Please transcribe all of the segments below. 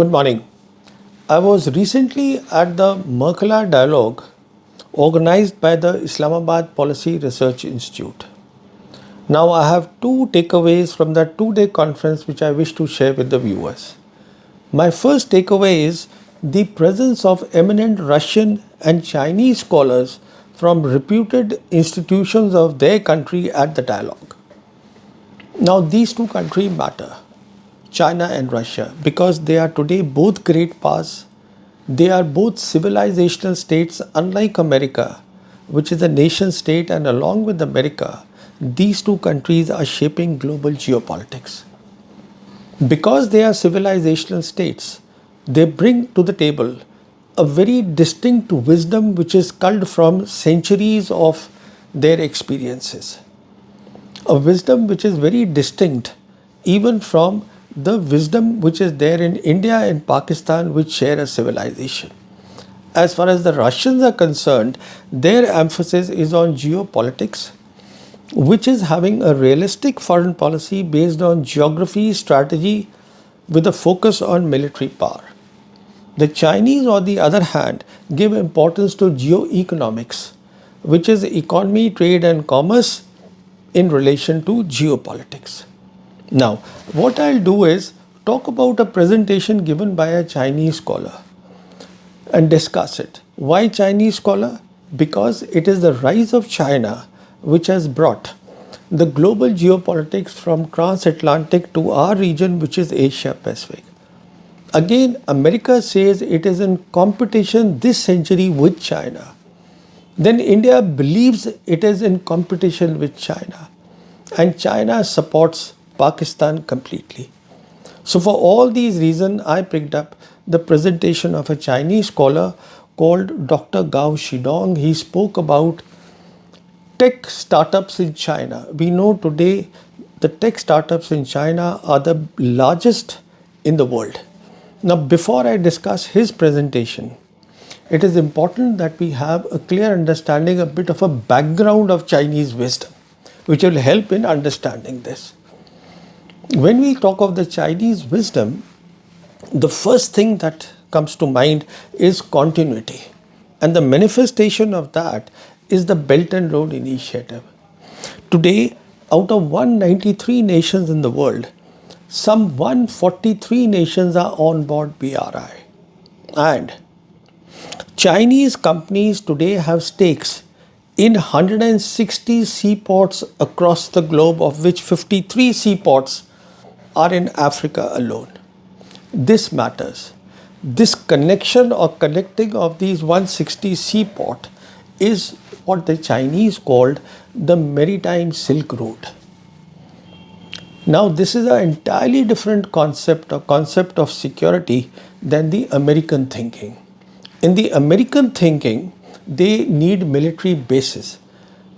Good morning. I was recently at the Merkala Dialogue organized by the Islamabad Policy Research Institute. Now, I have two takeaways from that 2-day conference which I wish to share with the viewers. My first takeaway is the presence of eminent Russian and Chinese scholars from reputed institutions of their country at the dialogue. Now, these two countries matter, China and Russia, because they are today both great powers. They are both civilizational states, unlike America, which is a nation state, and along with America, these two countries are shaping global geopolitics. Because they are civilizational states, they bring to the table a very distinct wisdom which is culled from centuries of their experiences. A wisdom which is very distinct even from the wisdom which is there in India and Pakistan, which share a civilization. As far as the Russians are concerned, their emphasis is on geopolitics, which is having a realistic foreign policy based on geography, strategy, with a focus on military power. The Chinese, on the other hand, give importance to geoeconomics, which is economy, trade, and commerce in relation to geopolitics. Now, what I'll do is talk about a presentation given by a Chinese scholar and discuss it. Why Chinese scholar? Because it is the rise of China which has brought the global geopolitics from transatlantic to our region, which is Asia Pacific. Again, America says it is in competition this century with China. Then India believes it is in competition with China, and China supports Pakistan completely. So for all these reasons, I picked up the presentation of a Chinese scholar called Dr. Gao Shidong. He spoke about tech startups in China. We know today the tech startups in China are the largest in the world. Now, before I discuss his presentation, it is important that we have a clear understanding, a bit of a background of Chinese wisdom, which will help in understanding this. When we talk of the Chinese wisdom, the first thing that comes to mind is continuity. And the manifestation of that is the Belt and Road Initiative. Today, out of 193 nations in the world, some 143 nations are on board BRI. And Chinese companies today have stakes in 160 seaports across the globe, of which 53 seaports are in Africa alone. This matters. This connection or connecting of these 160 seaport is what the Chinese called the maritime Silk Road. Now, this is an entirely different concept of security than the American thinking. In the American thinking, they need military bases.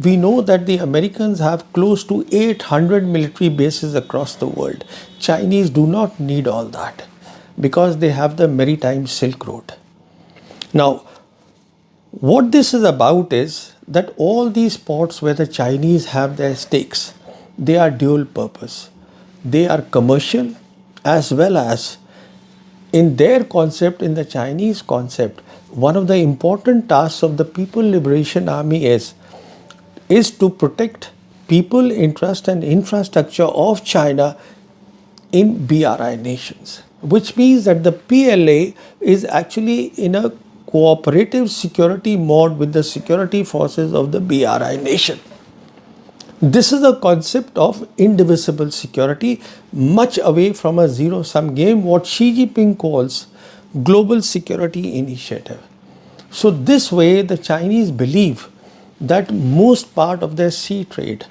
We know that the Americans have close to 800 military bases across the world. Chinese do not need all that because they have the maritime Silk Road. Now, what this is about is that all these ports where the Chinese have their stakes, they are dual purpose. They are commercial as well as in their concept, in the Chinese concept, one of the important tasks of the People Liberation Army is to protect people, interest and infrastructure of China in BRI nations, which means that the PLA is actually in a cooperative security mode with the security forces of the BRI nation. This is a concept of indivisible security, much away from a zero-sum game, what Xi Jinping calls global security initiative. So this way, the Chinese believe that most part of their sea trade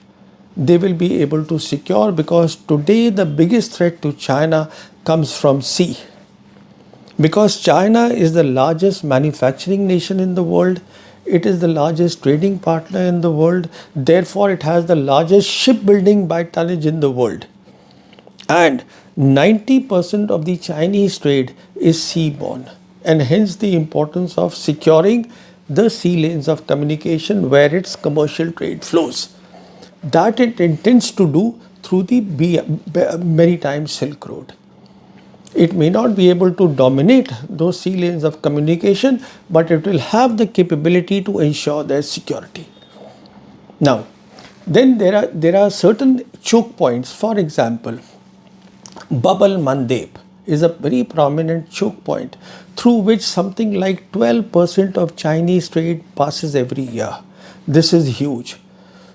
they will be able to secure, because today the biggest threat to China comes from sea. Because China is the largest manufacturing nation in the world, it is the largest trading partner in the world, therefore it has the largest shipbuilding by tonnage in the world. And 90% of the Chinese trade is seaborne, and hence the importance of securing the sea lanes of communication where its commercial trade flows. That it intends to do through the maritime Silk Road. It may not be able to dominate those sea lanes of communication, but it will have the capability to ensure their security. Now, then there are certain choke points. For example, Bab al Mandeb is a very prominent choke point through which something like 12% of Chinese trade passes every year. This is huge.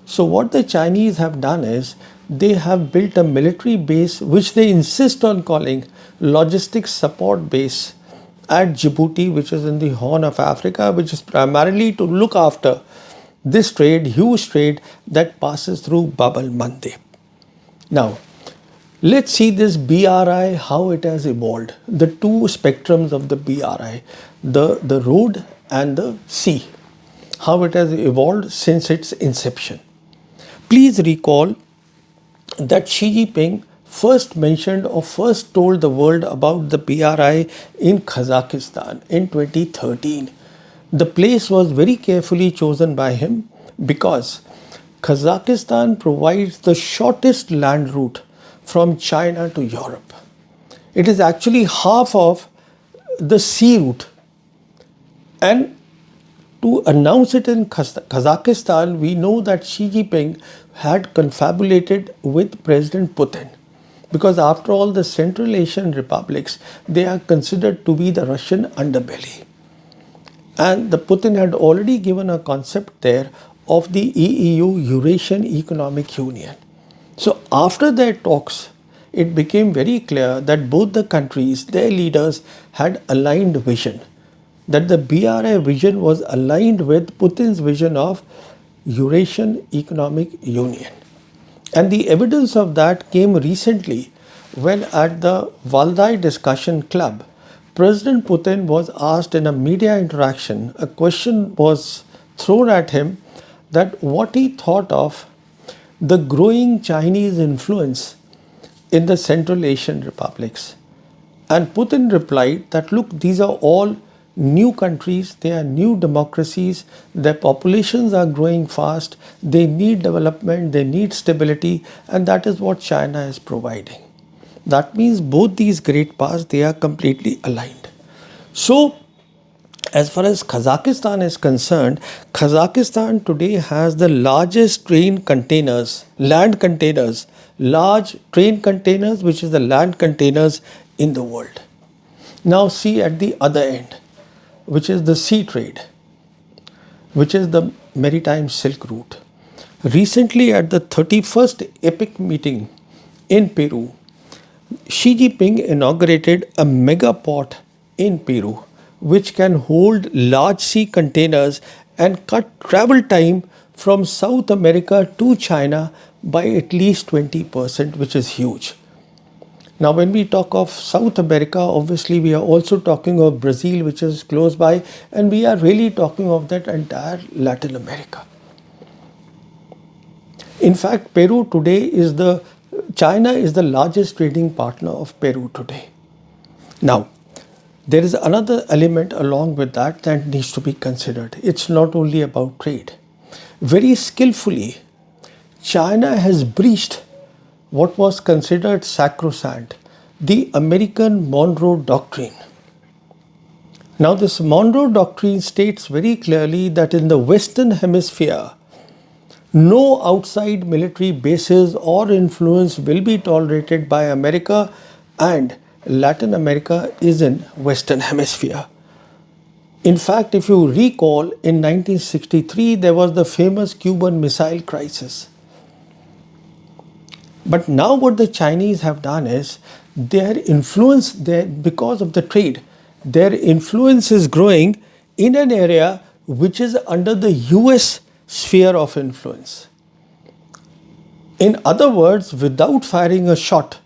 So what the Chinese have done is they have built a military base which they insist on calling logistics support base at Djibouti, which is in the Horn of Africa, which is primarily to look after this trade, huge trade that passes through Bab al Mandeb. Now, let's see this BRI, how it has evolved. The two spectrums of the BRI, the road and the sea, how it has evolved since its inception. Please recall that Xi Jinping first mentioned or first told the world about the BRI in Kazakhstan in 2013. The place was very carefully chosen by him because Kazakhstan provides the shortest land route from China to Europe. It is actually half of the sea route. And to announce it in Kazakhstan, we know that Xi Jinping had confabulated with President Putin. Because after all, the Central Asian republics, they are considered to be the Russian underbelly. And the Putin had already given a concept there of the EEU, Eurasian Economic Union. So after their talks, it became very clear that both the countries, their leaders had aligned vision. That the BRI vision was aligned with Putin's vision of Eurasian Economic Union. And the evidence of that came recently when at the Valdai Discussion Club, President Putin was asked in a media interaction, a question was thrown at him that what he thought of the growing Chinese influence in the Central Asian republics. And Putin replied that, look, these are all new countries, they are new democracies, their populations are growing fast, they need development, they need stability, and that is what China is providing. That means both these great powers, they are completely aligned. So, as far as Kazakhstan is concerned, Kazakhstan today has the largest train containers, land containers, large train containers, which is the land containers in the world. Now see at the other end, which is the sea trade, which is the maritime Silk Route. Recently at the 31st EPIC meeting in Peru, Xi Jinping inaugurated a mega port in Peru, which can hold large sea containers and cut travel time from South America to China by at least 20%, which is huge. Now, when we talk of South America, obviously we are also talking of Brazil, which is close by, and we are really talking of that entire Latin America. In fact, China is the largest trading partner of Peru today. Now, there is another element along with that that needs to be considered. It's not only about trade. Very skillfully, China has breached what was considered sacrosanct, the American Monroe Doctrine. Now, this Monroe Doctrine states very clearly that in the Western Hemisphere, no outside military bases or influence will be tolerated by America, and Latin America is in Western Hemisphere. In fact, if you recall, in 1963, there was the famous Cuban Missile Crisis. But now what the Chinese have done is their influence, because of the trade, their influence is growing in an area which is under the US sphere of influence. In other words, without firing a shot,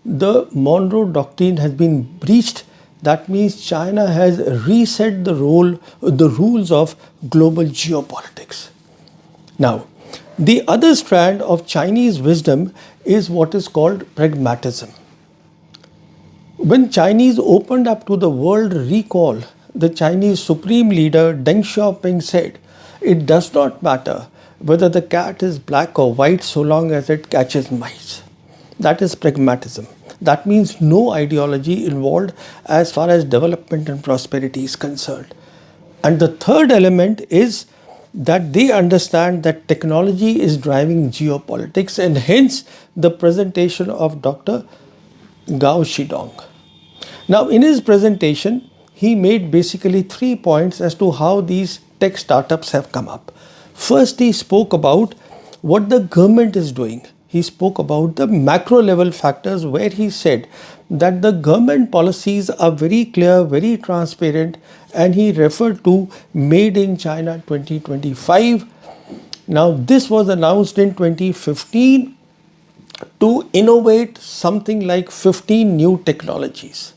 the Monroe Doctrine has been breached. That means China has reset the rules of global geopolitics. Now, the other strand of Chinese wisdom is what is called pragmatism. When Chinese opened up to the world, recall, the Chinese Supreme Leader Deng Xiaoping said, it does not matter whether the cat is black or white so long as it catches mice. That is pragmatism. That means no ideology involved as far as development and prosperity is concerned. And the third element is that they understand that technology is driving geopolitics, and hence the presentation of Dr. Gao Shidong. Now, in his presentation, he made basically 3 points as to how these tech startups have come up. First, he spoke about what the government is doing. He spoke about the macro level factors, where he said that the government policies are very clear, very transparent, and he referred to Made in China 2025. Now, this was announced in 2015 to innovate something like 15 new technologies.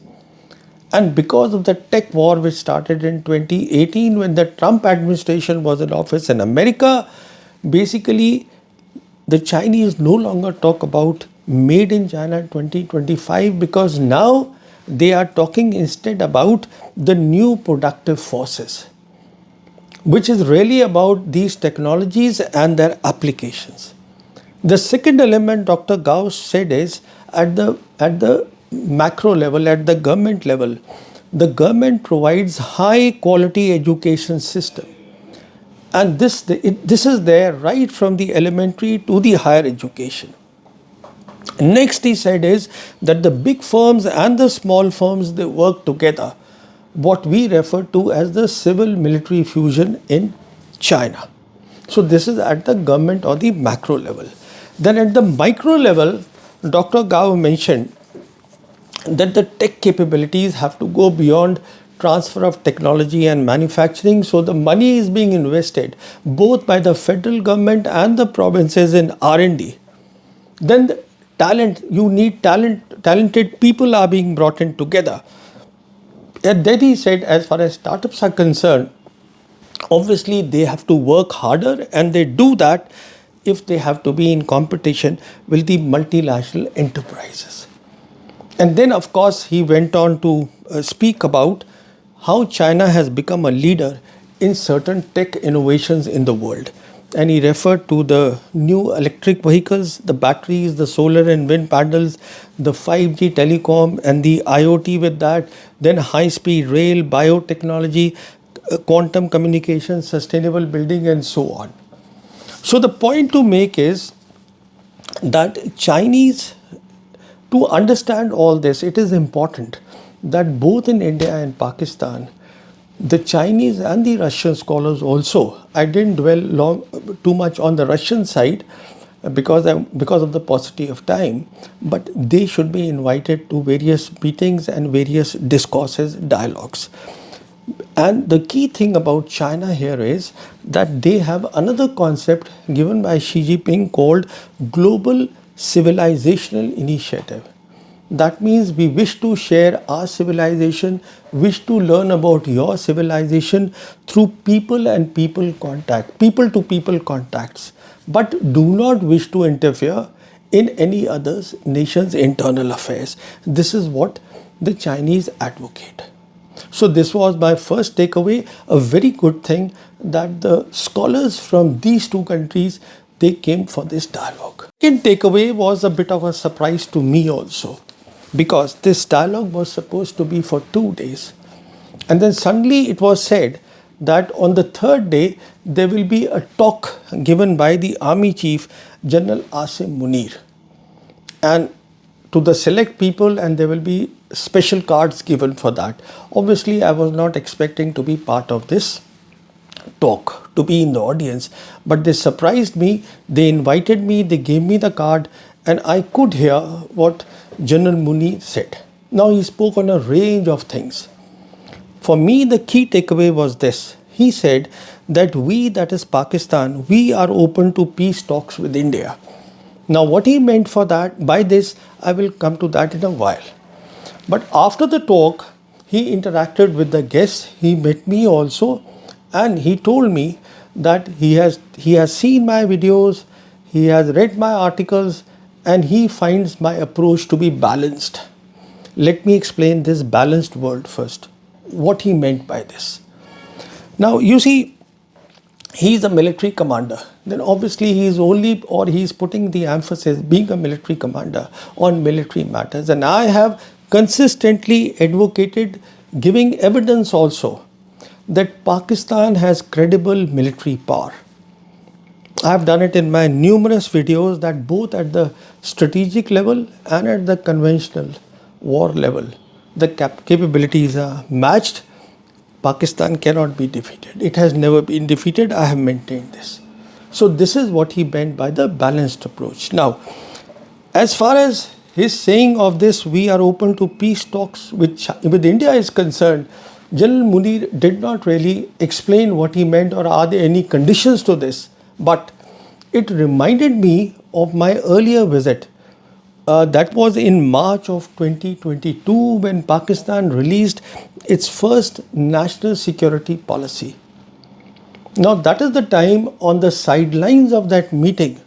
And because of the tech war which started in 2018 when the Trump administration was in office in America, basically the Chinese no longer talk about Made in China 2025, because now they are talking instead about the new productive forces, which is really about these technologies and their applications. The second element Dr. Gauss said is at the macro level, at the government level, the government provides high quality education system, and this is there right from the elementary to the higher education. Next, he said is that the big firms and the small firms, they work together, what we refer to as the civil military fusion in China. So this is at the government or the macro level. Then at the micro level, Dr. Gao mentioned that the tech capabilities have to go beyond transfer of technology and manufacturing. So the money is being invested both by the federal government and the provinces in R&D. Then the talent, you need talented people are being brought in together. And then he said, as far as startups are concerned, obviously they have to work harder, and they do that if they have to be in competition with the multinational enterprises. And then, of course, he went on to speak about how China has become a leader in certain tech innovations in the world. And he referred to the new electric vehicles, the batteries, the solar and wind panels, the 5G telecom and the IoT with that, then high-speed rail, biotechnology, quantum communication, sustainable building, and so on. So the point to make is that Chinese, to understand all this, it is important that both in India and Pakistan, the Chinese and the Russian scholars also, I didn't dwell too much on the Russian side because of the paucity of time, but they should be invited to various meetings and various discourses, dialogues. And the key thing about China here is that they have another concept given by Xi Jinping called Global Civilizational Initiative. That means we wish to share our civilization, wish to learn about your civilization through people and people contact, people to people contacts, but do not wish to interfere in any other nation's internal affairs. This is what the Chinese advocate. So this was my first takeaway, a very good thing that the scholars from these two countries, they came for this dialogue. Second takeaway was a bit of a surprise to me also, because this dialogue was supposed to be for 2 days. And then suddenly it was said that on the third day, there will be a talk given by the Army Chief, General Asim Munir, and to the select people, and there will be special cards given for that. Obviously, I was not expecting to be part of this talk, to be in the audience, but they surprised me. They invited me, they gave me the card, and I could hear what General Munir said. Now, he spoke on a range of things. For me, the key takeaway was this. He said that we, that is Pakistan, we are open to peace talks with India. Now, what he meant for that, by this, I will come to that in a while. But after the talk, he interacted with the guests, he met me also, and he told me that he has seen my videos, he has read my articles, and he finds my approach to be balanced. Let me explain this balanced word first, what he meant by this. Now, you see, he is a military commander, then obviously he is only, or he is putting the emphasis, being a military commander, on military matters. And I have consistently advocated, giving evidence also, that Pakistan has credible military power. I have done it in my numerous videos that both at the strategic level and at the conventional war level, the capabilities are matched. Pakistan cannot be defeated. It has never been defeated. I have maintained this. So this is what he meant by the balanced approach. Now, as far as his saying of this, we are open to peace talks with India is concerned, General Munir did not really explain what he meant or are there any conditions to this. But it reminded me of my earlier visit. That was in March of 2022 when Pakistan released its first national security policy. Now, that is the time on the sidelines of that meeting,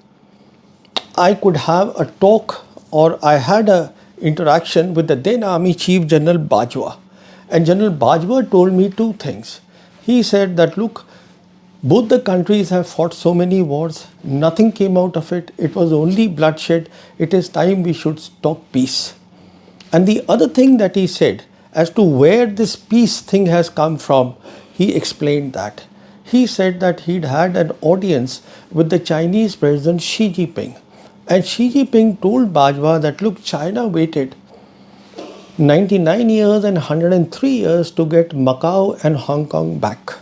I could have a talk, or I had a interaction with the then Army Chief General Bajwa. And General Bajwa told me two things. He said that, look, both the countries have fought so many wars, nothing came out of it, it was only bloodshed, it is time we should talk peace. And the other thing that he said, as to where this peace thing has come from, he explained that. He said that he'd had an audience with the Chinese President Xi Jinping. And Xi Jinping told Bajwa that, look, China waited 99 years and 103 years to get Macau and Hong Kong back.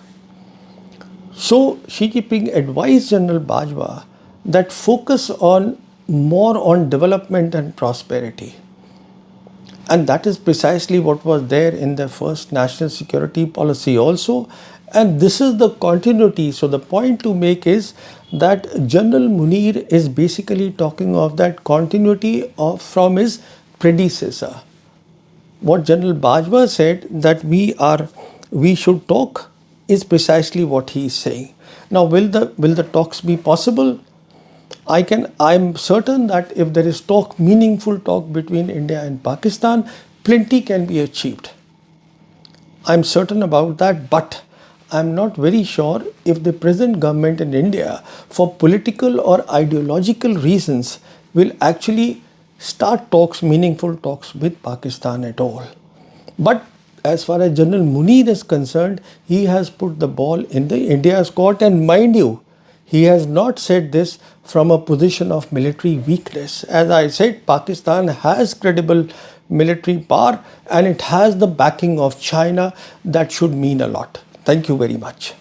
So Xi Jinping advised General Bajwa that focus more on development and prosperity. And that is precisely what was there in the first national security policy also. And this is the continuity. So the point to make is that General Munir is basically talking of that continuity from his predecessor. What General Bajwa said, that we should talk, is precisely what he is saying. Now, will the talks be possible? I'm certain that if there is meaningful talk between India and Pakistan, plenty can be achieved. I'm certain about that, but I'm not very sure if the present government in India, for political or ideological reasons, will actually start meaningful talks with Pakistan at all. But as far as General Munir is concerned, he has put the ball in the India's court, and mind you, he has not said this from a position of military weakness. As I said, Pakistan has credible military power and it has the backing of China. That should mean a lot. Thank you very much.